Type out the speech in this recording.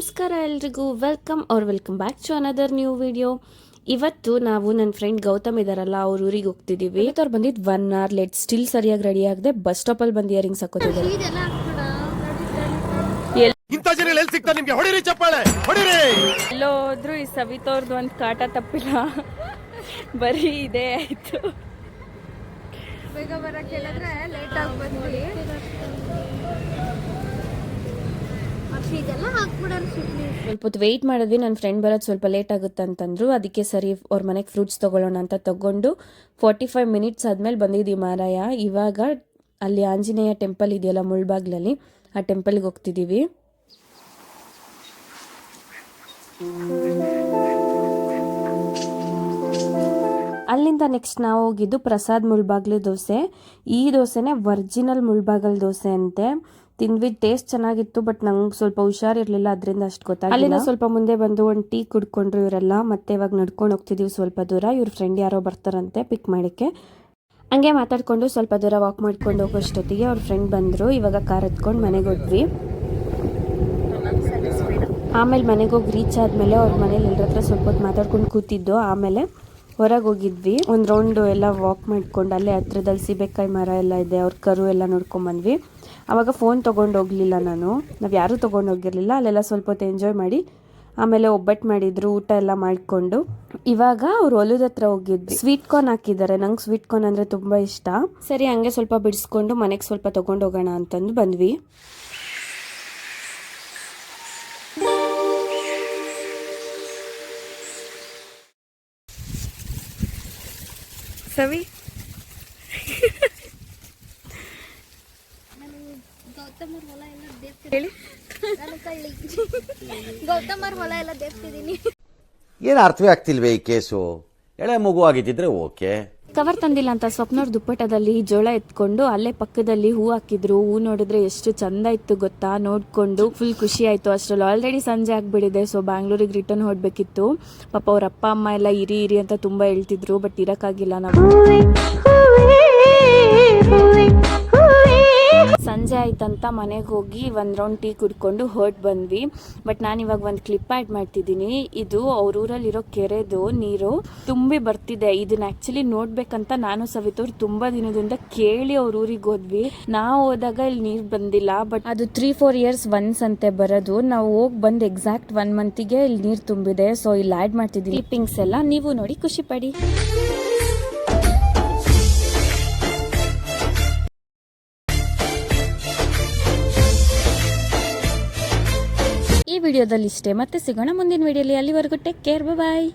ನಮಸ್ಕಾರ ಎಲ್ರಿಗೂ welcome back to another new video. ಇವತ್ತು ನಾವು ನನ್ನ ಫ್ರೆಂಡ್ ಗೌತಮ್ ಇದಾರಲ್ಲ ಅವ್ರ ಊರಿಗೆ ಹೋಗ್ತಿದೀವಿ. ಅವ್ರು ಬಂದಿದ್ದು 1 hour ಲೇಟ್, ಸ್ಟಿಲ್ ಸರಿಯಾಗಿ ರೆಡಿ ಆಗದೆ ಬಸ್ ಸ್ಟಾಪ್ ಅಲ್ಲಿ ಬಂದು ಇಯರಿಂಗ್ಸ್ ಹಾಕೋತಿದ್ದಾರೆ. ಎಲ್ಲೋ ಹೋದ್ರು ಈ ಸವಿತವ್ರದ್ದು ಒಂದು ಕಾಟ ತಪ್ಪಿಲ್ಲ, ಬರೀ ಇದೇ ಆಯ್ತು. ಬೇಗ ಬರಕ್ಕೆ ಹೇಳಿದ್ರೆ ಲೇಟ್ ಆಗಿ ಬಂದ್ವಿ. ಸ್ವಲ್ಪ ಹೊತ್ತು ವೆಯ್ಟ್ ಮಾಡಿದ್ವಿ. ನನ್ನ ಫ್ರೆಂಡ್ ಬರೋದು ಸ್ವಲ್ಪ ಲೇಟ್ ಆಗುತ್ತೆ ಅಂತಂದ್ರು. ಅದಕ್ಕೆ ಸರಿ ಅವ್ರ ಮನೆಗೆ ಫ್ರೂಟ್ಸ್ ತಗೊಳ್ಳೋಣ ಅಂತ ತಗೊಂಡು 45 ಮಿನಿಟ್ಸ್ ಆದ್ಮೇಲೆ ಬಂದಿದ್ದೀವಿ ಮಾರಾಯ. ಇವಾಗ ಅಲ್ಲಿ ಆಂಜನೇಯ ಟೆಂಪಲ್ ಇದೆಯಲ್ಲ ಮುಳ್ಬಾಗ್ಲಲ್ಲಿ, ಆ ಟೆಂಪಲ್ಗೆ ಹೋಗ್ತಿದ್ದೀವಿ. ಅಲ್ಲಿಂದ ನೆಕ್ಸ್ಟ್ ನಾವು ಹೋಗಿದ್ದು ಪ್ರಸಾದ್ ಮುಳ್ಬಾಗ್ಲು ದೋಸೆ. ಈ ದೋಸೆನೇ ಒರಿಜಿನಲ್ ಮುಳ್ಬಾಗಲ್ ದೋಸೆ ಅಂತೆ. ತಿಂದ್ವಿ, ಟೇಸ್ಟ್ ಚೆನ್ನಾಗಿತ್ತು, ಬಟ್ ನಂಗೆ ಸ್ವಲ್ಪ ಹುಷಾರಿರ್ಲಿಲ್ಲ, ಅದರಿಂದ ಅಷ್ಟು ಗೊತ್ತಾಗಿಲ್ಲ. ಅಲ್ಲಿಂದ ಸ್ವಲ್ಪ ಮುಂದೆ ಬಂದು ಒಂದು ಟೀ ಕುಡ್ಕೊಂಡ್ರು ಇವರೆಲ್ಲ. ಮತ್ತೆ ಇವಾಗ ನಡ್ಕೊಂಡು ಹೋಗ್ತಿದೀವಿ ಸ್ವಲ್ಪ ದೂರ. ಇವ್ರ ಫ್ರೆಂಡ್ ಯಾರೋ ಬರ್ತಾರಂತೆ ಪಿಕ್ ಮಾಡಕ್ಕೆ. ಹಂಗೆ ಮಾತಾಡ್ಕೊಂಡು ಸ್ವಲ್ಪ ದೂರ ವಾಕ್ ಮಾಡ್ಕೊಂಡು ಹೋಗೋಷ್ಟೊತ್ತಿಗೆ ಅವ್ರ ಫ್ರೆಂಡ್ ಬಂದರು. ಇವಾಗ ಕಾರ್ ಎತ್ಕೊಂಡು ಮನೆಗೆ ಹೋದ್ವಿ. ಆಮೇಲೆ ಮನೆಗೆ ಹೋಗಿ ರೀಚ್ ಆದಮೇಲೆ ಅವ್ರ ಮನೇಲಿ ಎಲ್ಲರ ಹತ್ರ ಸ್ವಲ್ಪ ಹೊತ್ತು ಮಾತಾಡ್ಕೊಂಡು ಕೂತಿದ್ದು. ಆಮೇಲೆ ಹೊರಗೆ ಹೋಗಿದ್ವಿ, ಒಂದು ರೌಂಡು ಎಲ್ಲ ವಾಕ್ ಮಾಡ್ಕೊಂಡು ಅಲ್ಲೇ ಹತ್ರದಲ್ಲಿ ಸೀಬೆಕಾಯಿ ಮರ ಎಲ್ಲ ಇದೆ, ಅವ್ರ ಕರು ಎಲ್ಲ ನೋಡ್ಕೊಂಬಂದ್ವಿ. ಆವಾಗ ಫೋನ್ ತೊಗೊಂಡು ಹೋಗಲಿಲ್ಲ, ನಾವು ಯಾರೂ ತೊಗೊಂಡು ಹೋಗಿರಲಿಲ್ಲ. ಅಲ್ಲೆಲ್ಲ ಸ್ವಲ್ಪ ಹೊತ್ತು ಎಂಜಾಯ್ ಮಾಡಿ ಆಮೇಲೆ ಒಬ್ಬಟ್ಟು ಮಾಡಿದ್ರು, ಊಟ ಎಲ್ಲ ಮಾಡಿಕೊಂಡು ಇವಾಗ ಅವ್ರು ಹೊಲದ ಹತ್ರ ಹೋಗಿದ್ವಿ. ಸ್ವೀಟ್ ಕಾರ್ನ್ ಹಾಕಿದ್ದಾರೆ, ನಂಗೆ ಸ್ವೀಟ್ ಕಾರ್ನ್ ಅಂದರೆ ತುಂಬ ಇಷ್ಟ. ಸರಿ ಹಂಗೆ ಸ್ವಲ್ಪ ಬಿಡಿಸ್ಕೊಂಡು ಮನೆಗೆ ಸ್ವಲ್ಪ ತೊಗೊಂಡು ಹೋಗೋಣ ಅಂತಂದು ಬಂದ್ವಿ. ಸವಿ ಗೌತಮರ್ ಹೊಲ ಎಲ್ಲ ದೇಪ್ತಿದೀನಿ. ಏನು ಅರ್ಥವೇ ಆಗ್ತಿಲ್ವೇ ಈ ಕೇಸು? ಎಳೆ ಮಗು ಆಗಿದ್ದಿದ್ರೆ ಓಕೆ. ಕವರ್ ತಂದಿಲ್ಲ ಅಂತ ಸ್ವಪ್ನವ್ರ ದುಪ್ಪಟದಲ್ಲಿ ಜೋಳ ಎತ್ಕೊಂಡು ಅಲ್ಲೇ ಪಕ್ಕದಲ್ಲಿ ಹೂ ಹಾಕಿದ್ರು. ಹೂ ನೋಡಿದ್ರೆ ಎಷ್ಟು ಚಂದ ಇತ್ತು ಗೊತ್ತಾ, ನೋಡ್ಕೊಂಡು ಫುಲ್ ಖುಷಿ ಆಯ್ತು. ಅಷ್ಟ್ರಲ್ಲಿ ಆಲ್ರೆಡಿ ಸಂಜೆ ಆಗ್ಬಿಟ್ಟಿದೆ. ಸೊ ಬ್ಯಾಂಗ್ಳೂರಿಗೆ ರಿಟರ್ನ್ ಹೊಡ್ಬೇಕಿತ್ತು. ಪಾಪ ಅವ್ರ ಅಪ್ಪ ಅಮ್ಮ ಎಲ್ಲ ಇರಿ ಅಂತ ತುಂಬಾ ಹೇಳ್ತಿದ್ರು, ಬಟ್ ಇರಕ್ಕಾಗಿಲ್ಲ. ನಾವು ಸಂಜೆ ಆಯ್ತಂತ ಮನೆಗೆ ಹೋಗಿ ಒಂದು ರೌಂಡ್ ಟೀ ಕುಡ್ಕೊಂಡು ಹೊರಟು ಬಂದ್ವಿ. ಬಟ್ ನಾನು ಇವಾಗ ಒಂದು ಕ್ಲಿಪ್ ಆ್ಯಡ್ ಮಾಡ್ತಿದ್ದೀನಿ. ಇದು ಅವ್ರ ಊರಲ್ಲಿರೋ ಕೆರೆದು ನೀರು ತುಂಬಿ ಬರ್ತಿದೆ. ಇದನ್ನ ಆ್ಯಕ್ಚುಲಿ ನೋಡ್ಬೇಕಂತ ನಾನು ಸವಿತವ್ರು ತುಂಬ ದಿನದಿಂದ ಕೇಳಿ ಅವ್ರ ಊರಿಗೆ ಹೋದ್ವಿ. ನಾವು ಹೋದಾಗ ಇಲ್ಲಿ ನೀರು ಬಂದಿಲ್ಲ, ಬಟ್ ಅದು 3-4 years ಒನ್ಸ್ ಅಂತೆ ಬರೋದು. ನಾವು ಹೋಗಿ ಬಂದು ಎಕ್ಸಾಕ್ಟ್ 1 monthಗೆ ಇಲ್ಲಿ ನೀರು ತುಂಬಿದೆ. ಸೊ ಇಲ್ಲಿ ಆ್ಯಡ್ ಮಾಡ್ತಿದ್ದೀನಿ ಕ್ಲಿಪ್ಪಿಂಗ್ಸ್ ಎಲ್ಲ, ನೀವು ನೋಡಿ ಖುಷಿ ಪಡಿ. ಈ ವಿಡಿಯೋದಲ್ಲಿ ಇಷ್ಟೇ, ಮತ್ತೆ ಸಿಗೋಣ ಮುಂದಿನ ವಿಡಿಯೋಲಿ. ಅಲ್ಲಿವರೆಗೂ ಟೇಕ್ ಕೇರ್, ಬಾಯ್.